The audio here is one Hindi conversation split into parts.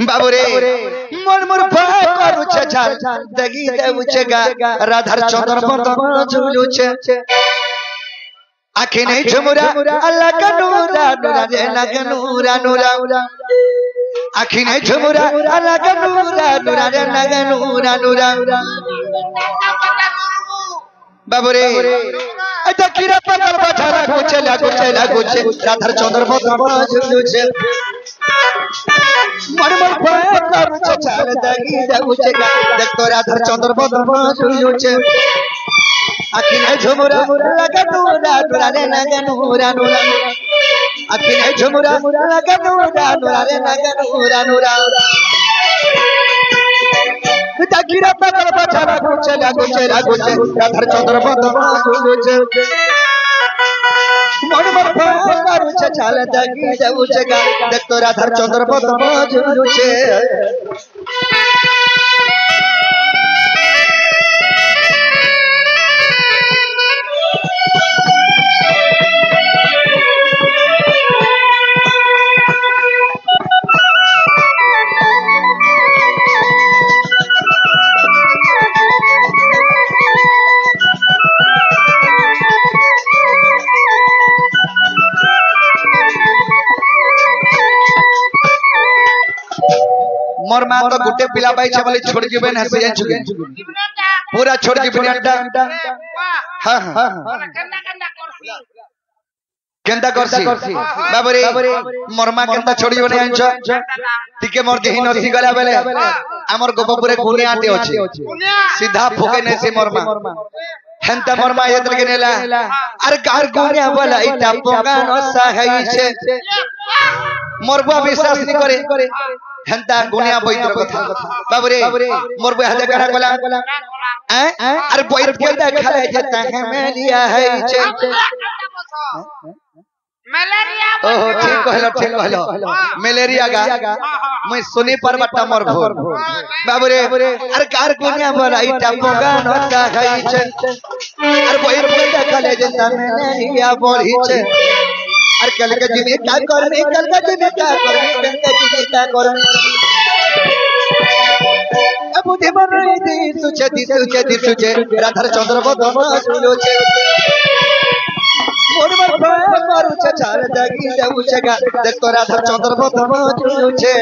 बाबू रे मोर मोर भाई करूचे छाल दगी देउचे गा राधार चंद्र बदन झुलुचे आखि नहीं झुमुरा अल्लाह का नूरा नूरा रे लग नूरा नूरा आखि नहीं झुमुरा अल्लाह का नूरा नूरा रे लग नूरा नूरा बाबू रे अच्छा कीरा पकड़ बचारा गुचे राधार चंद्र बदन झुलुचे मोर मोर भाई करूचे छाल दगी देउचे गा देख तो राधार चंद्र बदन झुलुचे आखि नहीं झुमुरा लगा नूरा नूरा रे लगा नूरा नूरा आखि नहीं झुमुरा लगा नूरा नूरा रे लगा नूरा नूरा जागिरा पकड़ बचारा गुचे राधार चंद्र बदन झुलुचे मोर मोर भाई करूचे छाल दगी देउचे गा देख तो राधार चंद्र बदन झुलुचे मोर मां तो गुटे पिला बाई छे बोले छोड़ के बेन हसी जाय पूरा छोड़ के बिना हां हां केंदा करसी बाबू रे मोर मां केंदा छोड़ी बने आंछ टिके मोर देही नसी गला बेले हमर गोपपुरे गुने आटे अछि सीधा फुके ने से मोर मां हेंता मोर मां यत्र के नेला अरे कार गुने बोला इटा पोगा न सहाई छे मोर बुआ विश्वास नहीं करे हेंता गुनिया बैतर कथा बाबू रे मोर बुआ हाथे करा कोला अरे बैर के देखा है जता है मेलिया है छे मलेरिया ओहो ठीक कहलो मलेरिया गा मैं सुनी पर बट्टा मोर भोर बाबू रे अरे कार गुनिया बोला इटा पोगा न सहाई छे अरे बैर के देखा है जता मलेरिया बोली छे और कल के जिमे क्या करने कल के जिमे क्या करने कल के जिमे क्या करने अब मुझे मन दी सुचे राधार चंद्र बदन झुलुचे मोर मोर भाई करूचे छाल दगी देउचे गा देख तो राधार चंद्र बदन झुलुचे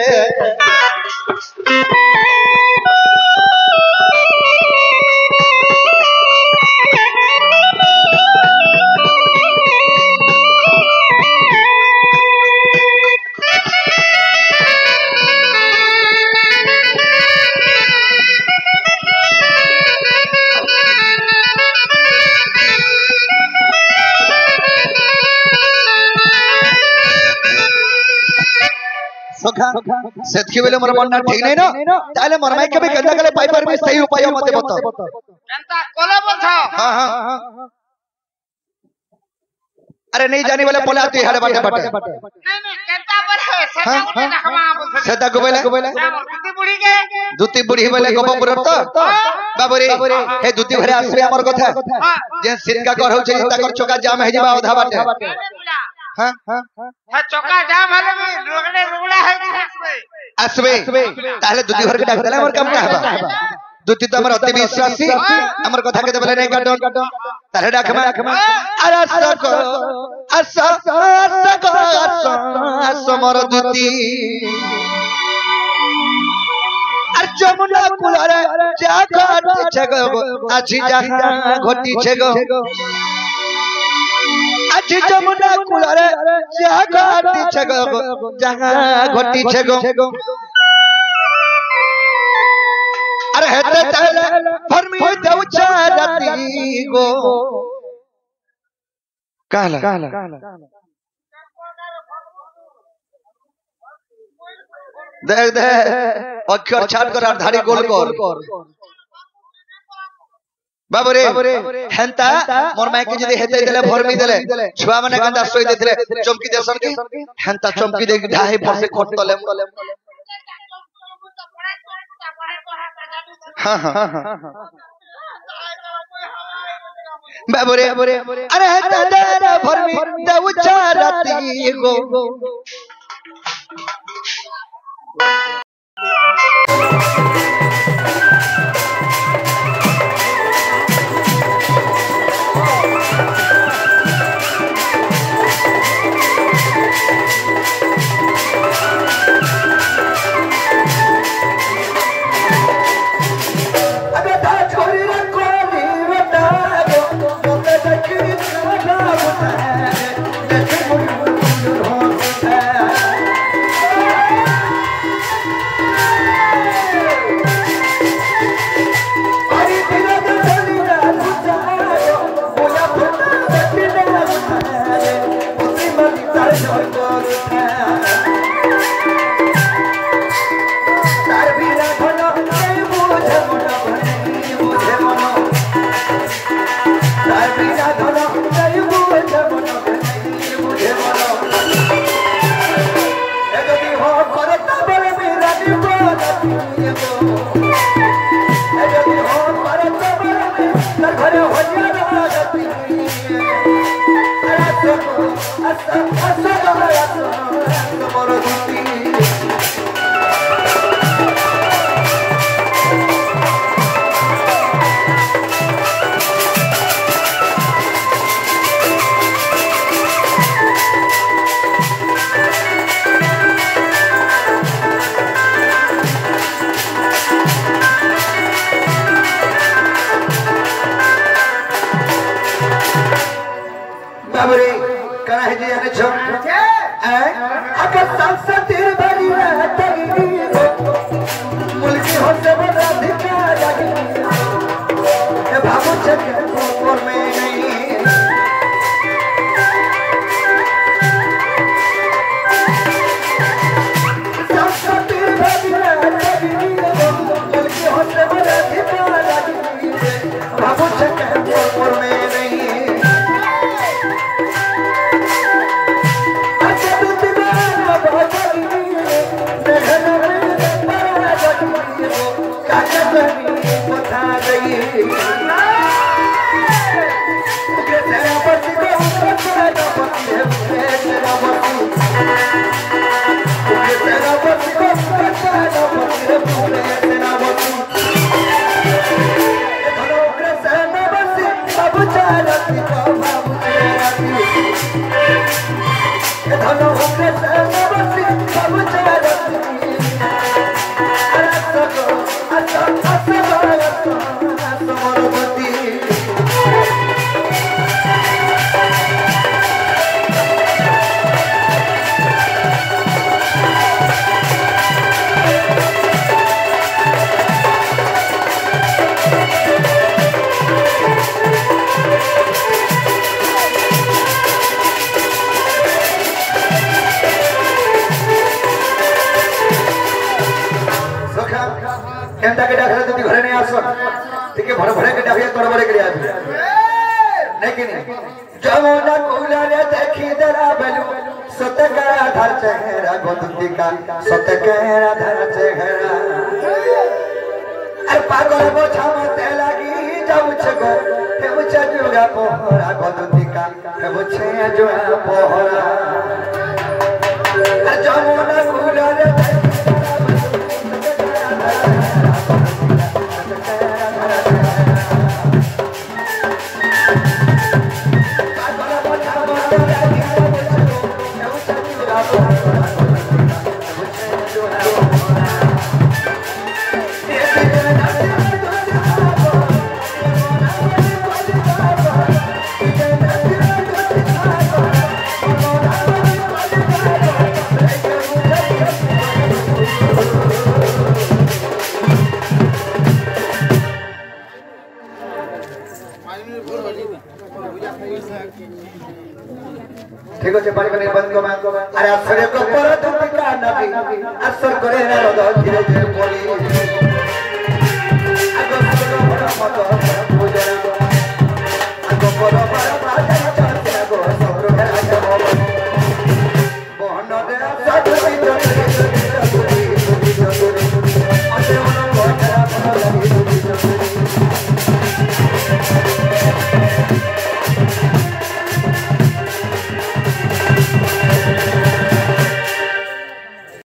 सेतकी बेले मोर मन ठीक नहीं ना ताले मोर माई के भी केंदा गले पाई पर भी सही उपाय मते बता केंता कोला बता हां हां अरे नहीं जाने वाले बोला तू हड़े बाटे नहीं केंता पर है सेता को बेले दूती बुढ़ी बेले गोपपुर तो बाबू रे हे दूती भरे आसबे हमर कथा जे सिरका कर हो छै ताकर चोका जाम हे जेबा आधा बाटे हां हां चोका जाम हले में रोगड़ा है आसबे ताले दूती भर के डाक देला हमर काम का हबा दूती तो हमर अति विश्वासी हमर कथा के देबले नहीं काटो ताले डाकमा अरे सको मोर दूती अर जमुना कुलरे जा घटी छगो आछि जहां घटी छगो आछि जमुना कुलरे जा घटी छगो जहां घटी छगो अरे हेते ताले फरमी देउचा राती गो कहला देख दे अक्षर छाट कर धाड़ी गोल कर बाबू रे हेंता मोर माई के जदी हेते देले भरमी देले छुआ माने गंदा सोई देले चमकी देसन की हेंता चमकी दे ढाई फसे खट तले हां हां बाबू रे अरे हेंता दे भरमी देउ चारती गो ठीक আছে পারি মানে বন্ধ কমা আরে আসরে কো পর ধুতিকা নবী আসর করে না রদ ধীরে ধীরে বলি